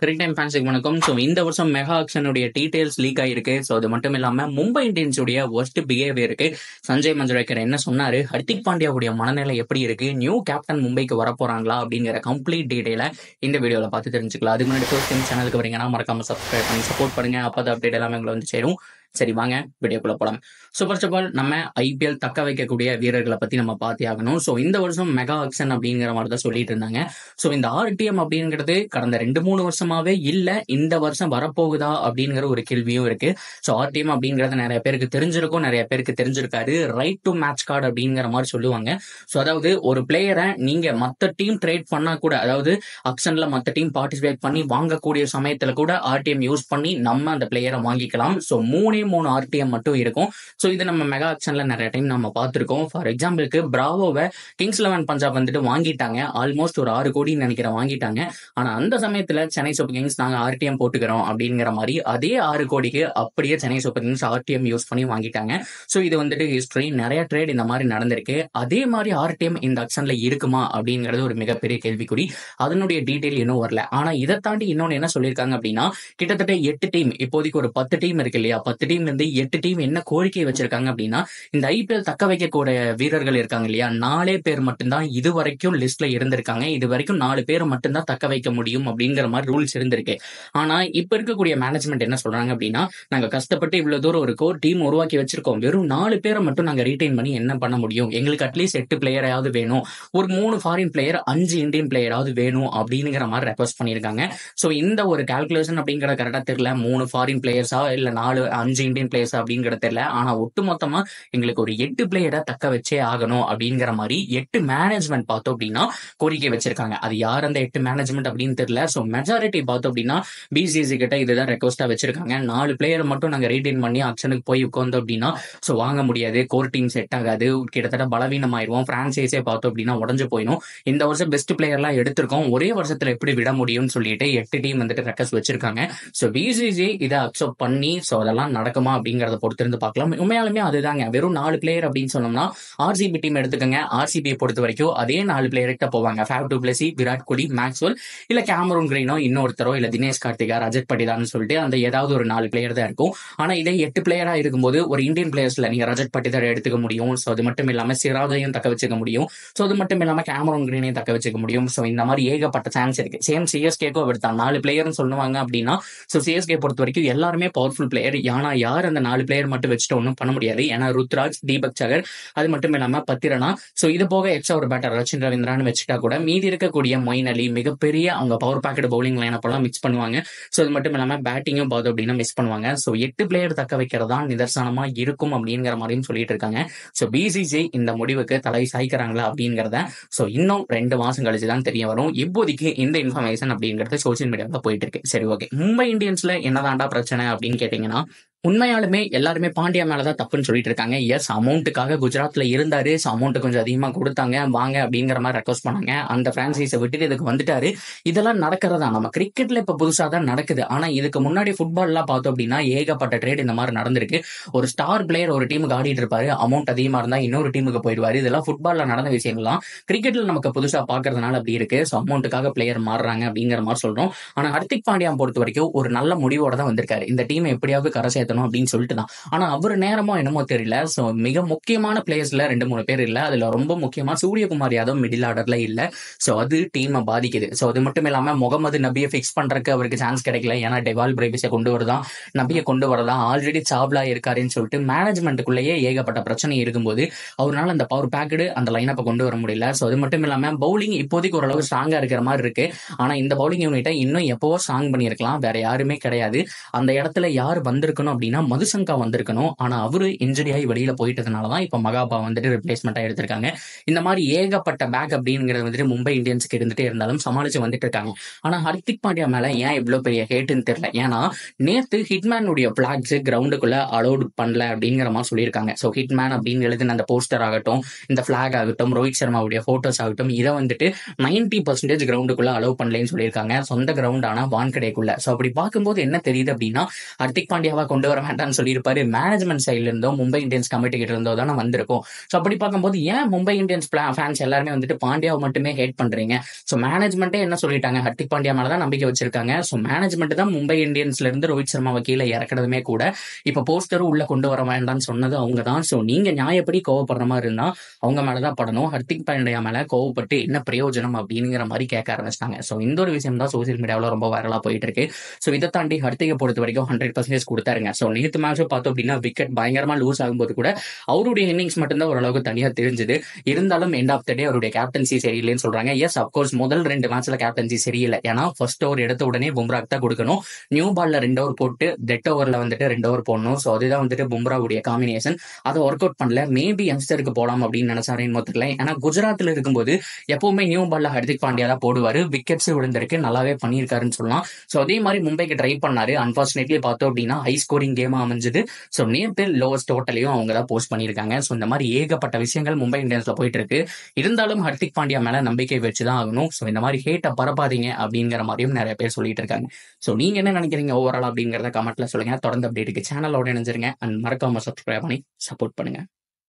கிரிக் time ஃபேன்ஸுக்கு வணக்கம். So இந்த வருஷம் மெகா ஆக்ஷனுடைய டீடைல்ஸ் லீக் ஆயிருக்கு. ஸோ அது மட்டும் இல்லாம மும்பை இந்தியன்ஸுடைய ஒர்ஸ்ட் பிஹேவியருக்கு சஞ்சய் மஞ்சுரேக்கர் என்ன சொன்னாரு, ஹர்திக் பாண்டியாவுடைய மனநிலை எப்படி இருக்கு, நியூ கேப்டன் மும்பைக்கு வரப்போறாங்களா அப்படிங்கிற கம்ப்ளீட் டீடைலை இந்த வீடியோல பார்த்து தெரிஞ்சுக்கலாம். அதுக்கு முன்னாடி ஃபர்ஸ்ட் டைம் சேனலுக்கு வரீங்கன்னா மறக்காம சப்ஸ்கிரைப் பண்ணி சப்போர்ட் பண்ணுங்க. அப்போ அப்டேட் எல்லாமே உங்களை வந்து சேரும். சரி வாங்க வீடியோக்குள்ள போலாம். ஸோ ஃபர்ஸ்ட் ஆஃப் ஆல் நம்ம ஐபிஎல் தக்க வைக்கக்கூடிய வீரர்களை பத்தி நம்ம பார்த்தே ஆகணும். ஸோ இந்த வருஷம் மெகா ஆக்ஷன் அப்படிங்கிற மாதிரி தான் சொல்லிட்டு இருந்தாங்க. ஸோ இந்த ஆர்டிஎம் அப்படிங்கிறது கடந்த 2-3 வருஷமாவே இல்ல, இந்த வருஷம் வரப்போகுதா அப்படிங்கிற ஒரு கேள்வியும் இருக்கு. ஸோ ஆர்டிஎம் அப்படிங்கிறது நிறைய பேருக்கு தெரிஞ்சிருக்கும், நிறைய பேருக்கு தெரிஞ்சிருக்காரு. ரைட் டு மேட்ச் கார்டு அப்படிங்கிற மாதிரி சொல்லுவாங்க. ஸோ அதாவது ஒரு பிளேயரை நீங்க மற்ற டீம் ட்ரேட் பண்ணா கூட, அதாவது ஆக்ஷன்ல மற்ற டீம் பார்ட்டிசிபேட் பண்ணி வாங்கக்கூடிய சமயத்துல கூட ஆர்டிஎம் யூஸ் பண்ணி நம்ம அந்த பிளேயரை வாங்கிக்கலாம். ஸோ 3 ஆர்டிஎம் மட்டும் இருக்கும். ஸோ இது நம்ம மெகா ஆக்ஷன்ல நிறைய டைம் நம்ம பார்த்திருக்கோம். ஃபார் எக்ஸாம்பிளுக்கு பிராவோவை கிங்ஸ் 11 பஞ்சாப் வந்துட்டு வாங்கிட்டாங்க. ஆல்மோஸ்ட் ஒரு 6 கோடி நினைக்கிறேன் வாங்கிட்டாங்க. ஆனா அந்த சமயத்துல சென்னை சூப்பர் கிங்ஸ் நாங்க ஆர்டிஎம் போட்டுக்கிறோம் அப்படிங்கிற மாதிரி அதே 6 கோடிக்கு அப்படியே Chennai super Kings RTM use பண்ணி வாங்கிட்டாங்க. ஸோ இது வந்துட்டு ஹிஸ்டரி, நிறைய ட்ரேட் இந்த மாதிரி நடந்திருக்கு. அதே மாதிரி ஆர்டிஎம் இந்த ஆக்ஷன்ல இருக்குமா அப்படிங்கிறது ஒரு மிகப்பெரிய கேள்விக்குறி. அதனுடைய டீடைல் இன்னும் வரல. ஆனா இதை தாண்டி இன்னொன்னு என்ன சொல்லியிருக்காங்க அப்படின்னா, கிட்டத்தட்ட 8 டீம், இப்போதைக்கு ஒரு 10 டீம் இருக்கு இல்லையா, 10 டீம்ல இருந்து 8 டீம் என்ன கோரிக்கை வச்சிருக்காங்க அப்படின்னா, இந்த ஐபிஎல் தக்க வைக்கக்கூடிய வீரர்கள் இருக்காங்க இல்லையா, 4 பேர் மட்டும்தான் இது வரைக்கும் லிஸ்ட்ல இருந்திருக்காங்க. இது வரைக்கும் 4 பேர் மட்டும்தான் தக்க வைக்க முடியும் அப்படிங்கிற மாதிரி ரூல்ஸ் இருந்திருக்கு. ஆனா இப்ப இருக்கக்கூடிய மேனேஜ்மெண்ட் என்ன சொல்றாங்க அப்படின்னா, நாங்க கஷ்டப்பட்டு இவ்வளவு தூரம் ஒரு கோர் டீம் உருவாக்கி வச்சிருக்கோம், வெறும் 4 பேரை மட்டும் நாங்க ரீடைன் பண்ணி என்ன பண்ண முடியும், எங்களுக்கு அட்லீஸ்ட் 8 பிளேயராவது வேணும், ஒரு 3 ஃபாரின் பிளேயர் 5 இந்தியன் பிளேயராவது வேணும் அப்படிங்கிற மாதிரி ரெக்வஸ்ட் பண்ணிருக்காங்க. சோ இந்த ஒரு கால்குலேஷன் அப்படிங்கிற கரெக்டா தெரியல, 3 ஃபாரின் பிளேயர்ஸா இல்ல 5 இந்தியன் பிளேயர்ஸ் அப்படிங்கிறது தெரியல. ஆனா ஒட்டுமொத்தமா எங்களுக்கு ஒரு 8 பிளேயரை தக்க வச்சே ஆகணும் அப்படிங்கிற மாதிரி 8 மேனேஜ்மெண்ட் பார்த்தோம் அப்படின்னா கோரிக்கை வச்சிருக்காங்க. அது யார் அந்த 8 மேனேஜ்மெண்ட் அப்படின்னு தெரியல. சோ மெஜாரிட்டி பார்த்தோம் அப்படின்னா பிசிசி கிட்ட இதுதான் ரெக்வஸ்டா வச்சிருக்காங்க. 4 பிளேயர் மட்டும் நாங்க ரீடைன் பண்ணி ஆக்ஷனுக்கு போய் உட்கார்ந்தோம் அப்படின்னா சோ வாங்க முடியாது, கோர் டீம் செட் ஆகாது, கிட்டத்தட்ட பலவீனம் ஆயிடுவோம், பிரான்சைஸே பார்த்தோம் அப்படின்னா உடஞ்சு போயிடும். இந்த வருஷம் பெஸ்ட் பிளேயர்லாம் எடுத்திருக்கோம், ஒரே வருஷத்துல எப்படி விட முடியும்னு சொல்லிட்டு 8 டீம் வந்துட்டு ரெக்வஸ்ட் வச்சிருக்காங்க. சோ பிசிசி இதை அக்செப்ட் பண்ணி சோ அதெல்லாம் நடக்குமா அப்படிங்கறத பொறுத்து இருந்து பார்க்கலாம். உண்மையாலுமே அதுதாங்க, வெறும் 4 பிளேயர் அப்படின்னு சொன்னோம்னா ஆர்சிபி டீம் எடுத்துக்கங்க. ஆர்சிபியை பொறுத்த வரைக்கும் அதே 4 பிளேயர் கிட்ட போவாங்க, fave to Blessy, Virat Kohli, Maxwell, இல்ல கேமரூன் கிரீனோ, இன்னொருத்தரோ, இல்ல தினேஷ் கார்த்திகா, ரஜத் பட்டிதார்னு சொல்லிட்டு அந்த ஏதாவது ஒரு 4 பிளேயர் தான் இருக்கும். ஆனா இதே 8 பிளேயரா இருக்கும்போது ஒரு இந்தியன் பிளேயர்ஸ்ல நீங்க ரஜத் பட்டிதார் எடுத்துக்க முடியும். சோ அது மட்டும் இல்லாம சிராஜையும் தக்க வச்சுக்க முடியும். சோ அது மட்டும் இல்லாம கேமரூன் கிரீனையும் தக்க வச்சுக்க முடியும். சோ இந்த மாதிரி ஏகப்பட்ட சான்ஸ் இருக்கு. சேம் சிஎஸ்கேக்கும் அப்படித்தான், 4 பிளேயர்னு சொல்லுவாங்க அப்படின்னா சோ சிஎஸ்கே பொறுத்த வரைக்கும் எல்லாருமே பவர்ஃபுல் பிளேயர். ஆனா யார் அந்த 4 பிளேயர் மட்டும் வச்சுட்டு ஒன்றும் பண்ண முடியாது. ஏன்னா ருத்ராஜ், தீபக் சகர், அது மட்டும் இல்லாம பத்திரனா, சோ இது போக எக்ஸ்ட்ரா ஒரு பேட்டர் ரச்சின் ரவீந்திரான்னு வச்சுட்டா கூட மீதி இருக்கக்கூடிய மொயின் அலி மிகப்பெரிய அவங்க பவர் பேக்கெட் பவுலிங் லைனப் எல்லாம் மிக்ஸ் பண்ணுவாங்க. சோ இது மட்டும் இல்லாம பேட்டிங்கும் பார்த்தோம் அப்படின்னா மிஸ் பண்ணுவாங்க. சோ 8 பிளேயர் தக்க வைக்கிறதா நிதர்சனமா இருக்கும் அப்படிங்கிற மாதிரியும் சொல்லிட்டு இருக்காங்க. சோ பிசிசி இந்த முடிவுக்கு தலை சாய்க்கிறாங்களா அப்படிங்கிறத சோ இன்னும் 2 மாசம் கழிச்சுதான் தெரிய வரும். இப்போதைக்கு இந்த இன்ஃபர்மேஷன் அப்படிங்கிறது சோசியல் மீடியாவில் போயிட்டு இருக்கு. சரி ஓகே, மும்பை இந்தியன்ஸ்ல என்னதான்டா பிரச்சனை அப்படின்னு கேட்டீங்கன்னா, உண்மையாலுமே எல்லாருமே பாண்டியா மேலதான் தப்புன்னு சொல்லிட்டு இருக்காங்க. எஸ், அமௌண்ட்டுக்காக குஜராத்ல இருந்தாரு, அமௌண்ட் கொஞ்சம் அதிகமா கொடுத்தாங்க, வாங்க அப்படிங்கிற மாதிரி ரெக்வஸ்ட் பண்ணாங்க, அந்த பிரான்சைஸை விட்டுட்டு இதுக்கு வந்துட்டாரு. இதெல்லாம் நடக்கிறதா நம்ம கிரிக்கெட்ல இப்ப புதுசா தான் நடக்குது. ஆனா இதுக்கு முன்னாடி ஃபுட்பால்லாம் பார்த்தோம் அப்படின்னா ஏகப்பட்ட ட்ரேட் இந்த மாதிரி நடந்திருக்கு. ஒரு ஸ்டார் பிளேயர் ஒரு டீமுக்கு ஆடிட்டு இருப்பாரு, அமௌண்ட் அதிகமா இருந்தா இன்னொரு டீமுக்கு போயிடுவாரு. இதெல்லாம் ஃபுட்பால்ல நடந்த விஷயங்கள்லாம் கிரிக்கெட்ல நமக்கு புதுசா பாக்குறதுனால அப்படி இருக்கு. ஸோ அமௌண்ட்டுக்காக பிளேயர் மாறுறாங்க அப்படிங்கிற மாதிரி சொல்றோம். ஆனா ஹர்திக் பாண்டியா பொறுத்த வரைக்கும் ஒரு நல்ல முடிவோட தான் வந்திருக்காரு, இந்த டீம் எப்படியாவது கரை அப்படின்னு சொல்லிட்டு தான். ஆனா அவர் நேரமோ என்னமோ தெரியல. சோ மிக முக்கியமான பிளேயர்ஸ்ல 2-3 பேர் இல்ல, அதுல ரொம்ப முக்கியமா சூரியகுமார் யாதவ் மிடில் ஆர்டர்ல இல்ல. சோ அது டீமை பாதிக்குது. சோ அது மட்டும் இல்லாம முகமது நபியை பிக்ஸ் பண்றதுக்கு அவருக்கு சான்ஸ் கிடைக்கல. ஏன்னா டெவால் பிரேவிஸை கொண்டு வரதான், நபியை கொண்டு வரதான், ஆல்ரெடி சாவ்லா இருக்காருன்னு சொல்லிட்டு மேனேஜ்மெண்ட்டுக்குள்ளேயே ஏகப்பட்ட பிரச்சனை இருக்கும்போது அவரால் அந்த பவர் பேக்கடு அந்த லைனப்பை கொண்டு வர முடியல. சோ அது மட்டும் இல்லாம பவுலிங் இப்போதைக்கு ஓரளவு ஸ்ட்ராங்கா இருக்கிற மாதிரி இருக்கு. ஆனா இந்த பவுலிங் யூனிட்டை இன்னும் எப்பவோ ஸ்ட்ராங் பண்ணியிருக்கலாம், வேற யாருமே கிடையாது. அந்த இடத்துல யார் வந்திருக்கணும் அப்படின்னா மதுசங்கா வந்திருக்கணும். ஆனா அவரு இன்ஜுரி ஆகி வெளியில போயிட்டதுனாலதான் இப்ப மகாபா வந்துட்டு ரிப்ளேஸ்மெண்டா எடுத்திருக்காங்க. இந்த மாதிரி ஏகப்பட்ட பேக் அப்படிங்கிறது வந்துட்டு மும்பை இந்தியன்ஸ்க்கு இருந்துட்டே இருந்தாலும் சமாளிச்சு வந்துட்டு இருக்காங்க. ஆனா ஹர்திக் பாண்டியா மேல ஏன் இவ்வளவு பெரிய ஹேட்டுன்னு தெரியல. ஏன்னா நேத்து ஹிட்மேனுடைய பிளாக்ஸ் கிரவுண்டுக்குள்ள அலோட் பண்ணல அப்படிங்கிற மாதிரி சொல்லியிருக்காங்க. சோ ஹிட்மேன் அப்படின்னு எழுதின அந்த போஸ்டர் ஆகட்டும், இந்த பிளாக் ஆகட்டும், ரோஹித் சர்மாவுடைய போட்டோஸ் ஆகட்டும், இதை வந்துட்டு 90% கிரவுண்டுக்குள்ள அலோவ் பண்ணலன்னு சொல்லியிருக்காங்க, சொந்த கிரவுண்ட் ஆனா வான்கடைக்குள்ள. சோ அப்படி பார்க்கும்போது என்ன தெரியுது அப்படின்னா, ஹர்திக் பாண்டியாவா கொண்டு வர வேண்டாம்னு சொல்லியிருப்பாரு. மேனேஜ்மெண்ட் சைட்ல இருந்தோ மும்பை இந்தியன்ஸ் கமிட்டி கிட்ட இருந்தோ தானே வந்திருக்கும். ஸோ அப்படி பார்க்கும்போது ஏன் மும்பை இந்தியன்ஸ் ஃபேன்ஸ் எல்லாருமே வந்துட்டு பாண்டியாவை மட்டுமே ஹேட் பண்றீங்க? ஸோ மேனேஜ்மெண்ட்டே என்ன சொல்லிட்டாங்க, ஹர்திக் பாண்டியா மேல தான் நம்பிக்கை வச்சிருக்காங்க. ஸோ மேனேஜ்மெண்ட் தான் மும்பை இந்தியன்ஸ்ல இருந்து ரோஹித் சர்மாவை கீழே இறக்குறதுமே கூட. இப்ப போஸ்டரும் உள்ள கொண்டு வர வேண்டாம்னு சொன்னது அவங்க தான். ஸோ நீங்க நியாயப்படி கோவப்படுற மாதிரி இருந்தா அவங்க மேலதான் படணும். ஹர்திக் பாண்டியா மேல கோவப்பட்டு என்ன பிரயோஜனம் அப்படிங்கிற மாதிரி கேட்க ஆரம்பிச்சிட்டாங்க. ஸோ இந்த ஒரு விஷயம் தான் சோசியல் மீடியாவில் ரொம்ப வைரலா போயிட்டு இருக்கு. ஸோ இதை தாண்டி ஹர்திகை பொறுத்த வரைக்கும் 100% கொடுத்தாருங்க. ஸோ நேற்று மேட்சும் பார்த்தோம் அப்படின்னா விக்கெட் பயங்கரமா லூஸ் ஆகும்போது கூட அவருடைய இன்னிங்ஸ் மட்டும்தான் ஓரளவுக்கு தனியா தெரிஞ்சது. இருந்தாலும் எண்ட் ஆஃப் த டே அவருடைய கேப்டன்சி சரியில்லைன்னு சொல்றாங்க. எஸ் அப்கோர்ஸ் முதல் 2 மேட்ச்ல கேப்டன்சி சரியில்லை. ஏன்னா ஃபர்ஸ்ட் ஓவர் எடுத்த உடனே பும்ராக்கு தான் கொடுக்கணும். நியூ பால்ல 2 ஓவர் போட்டு டெட் ஓவர்ல வந்துட்டு 2 ஓவர் போடணும். ஸோ அதுதான் வந்துட்டு பும்ராவுடைய காம்பினேஷன். அதை ஒர்க் அவுட் பண்ணல. மேபி யங்ஸ்டருக்கு போலாம் அப்படின்னு நினைச்சாருன்னு தெரியல. ஏன்னா குஜராத்ல இருக்கும்போது எப்பவுமே நியூ பால்ல ஹர்திக் பாண்டியா தான் போடுவாரு. விக்கெட்ஸ் விழுந்திருக்கு, நல்லாவே பண்ணியிருக்காருன்னு சொல்லலாம். ஸோ அதே மாதிரி மும்பைக்கு ட்ரை பண்ணாரு. அன்பார்ச்சுனேட்லி பார்த்தோம் அப்படின்னா ஹை ஸ்கோரிங் கேமா அமைஞ்சது. ஸோ நேற்று லோவஸ்ட் டோட்டலையும் அவங்க தான் போஸ்ட் பண்ணியிருக்காங்க. ஸோ இந்த மாதிரி ஏகப்பட்ட விஷயங்கள் மும்பை இந்தியன்ஸ்ல போயிட்டு இருக்கு. இருந்தாலும் ஹர்திக் பாண்டியா மேல நம்பிக்கை வச்சுதான் ஆகணும். ஸோ இந்த மாதிரி ஹேட்டை பரப்பாதீங்க அப்படிங்கிற மாதிரியும் நிறைய பேர் சொல்லிட்டு இருக்காங்க. ஸோ நீங்க என்ன நினைக்கிறீங்க ஓவரால் அப்படிங்கிறத கமெண்ட்ல சொல்லுங்க. தொடர்ந்து அப்டேட்டுக்கு சேனலோட இணைஞ்சிருங்க அண்ட் மறக்காம சப்ஸ்கிரைப் பண்ணி சப்போர்ட் பண்ணுங்க.